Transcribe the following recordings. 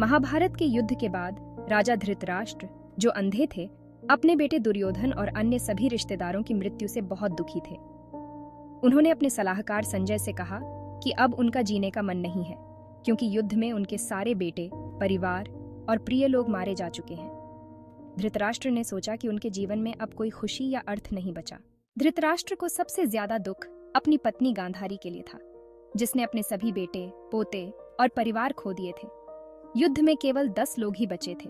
महाभारत के युद्ध के बाद राजा धृतराष्ट्र, जो अंधे थे, अपने बेटे दुर्योधन और अन्य सभी रिश्तेदारों की मृत्यु से बहुत दुखी थे। उन्होंने अपने सलाहकार संजय से कहा कि अब उनका जीने का मन नहीं है, क्योंकि युद्ध में उनके सारे बेटे, परिवार और प्रिय लोग मारे जा चुके हैं। धृतराष्ट्र ने सोचा कि उनके जीवन में अब कोई खुशी या अर्थ नहीं बचा। धृतराष्ट्र को सबसे ज्यादा दुख अपनी पत्नी गांधारी के लिए था, जिसने अपने सभी बेटे, पोते और परिवार खो दिए थे। युद्ध में केवल 10 लोग ही बचे थे,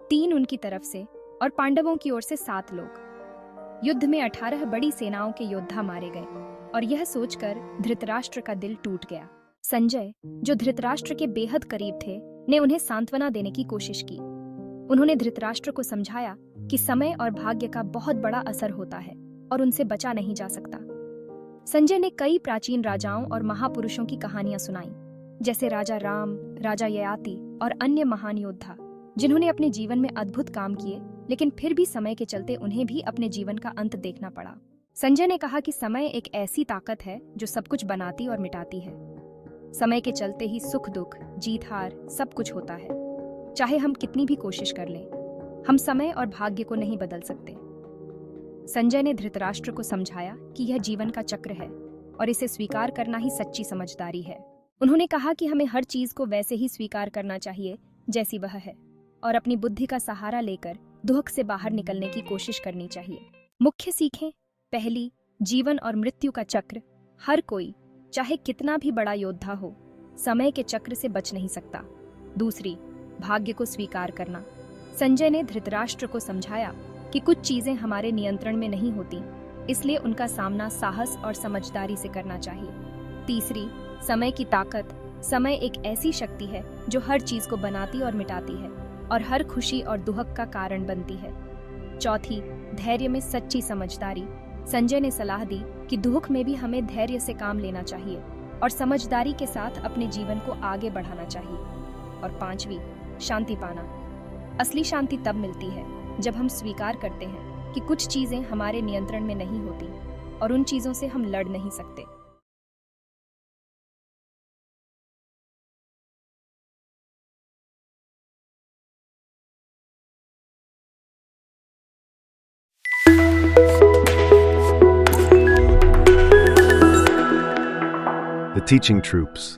3 उनकी तरफ से और पांडवों की ओर से 7 लोग। युद्ध में 18 बड़ी सेनाओं के योद्धा मारे गए और यह सोचकर धृतराष्ट्र का दिल टूट गया। संजय, जो धृतराष्ट्र के बेहद करीब थे, ने उन्हें सांत्वना देने की कोशिश की। उन्होंने धृतराष्ट्र को समझाया कि समय और भाग्य का बहुत बड़ा असर होता है और उनसे बचा नहीं जा सकता। संजय ने कई प्राचीन राजाओं और महापुरुषों की कहानियां सुनाई, जैसे राजा राम, राजा ययाति और अन्य महान योद्धा, जिन्होंने अपने जीवन में अद्भुत काम किए, लेकिन फिर भी समय के चलते उन्हें भी अपने जीवन का अंत देखना पड़ा। संजय ने कहा कि समय एक ऐसी ताकत है जो सब कुछ बनाती और मिटाती है। समय के चलते ही सुख दुख, जीत हार सब कुछ होता है। चाहे हम कितनी भी कोशिश कर लें, हम समय और भाग्य को नहीं बदल सकते। संजय ने धृतराष्ट्र को समझाया कि यह जीवन का चक्र है और इसे स्वीकार करना ही सच्ची समझदारी है। उन्होंने कहा कि हमें हर चीज को वैसे ही स्वीकार करना चाहिए जैसी वह है, और अपनी बुद्धि का सहारा लेकर दुख से बाहर निकलने की कोशिश करनी चाहिए। मुख्य सीखें: पहली, जीवन और मृत्यु का चक्र। हर कोई, चाहे कितना भी बड़ा योद्धा हो, समय के चक्र से बच नहीं सकता। दूसरी, भाग्य को स्वीकार करना। संजय ने धृतराष्ट्र को समझाया कि कुछ चीजें हमारे नियंत्रण में नहीं होती, इसलिए उनका सामना साहस और समझदारी से करना चाहिए। तीसरी, समय की ताकत। समय एक ऐसी शक्ति है जो हर चीज को बनाती और मिटाती है और हर खुशी और दुख का कारण बनती है। चौथी, धैर्य में सच्ची समझदारी। संजय ने सलाह दी कि दुख में भी हमें धैर्य से काम लेना चाहिए और समझदारी के साथ अपने जीवन को आगे बढ़ाना चाहिए। और पांचवी, शांति पाना। असली शांति तब मिलती है जब हम स्वीकार करते हैं कि कुछ चीजें हमारे नियंत्रण में नहीं होती और उन चीजों से हम लड़ नहीं सकते। The Teaching Troops.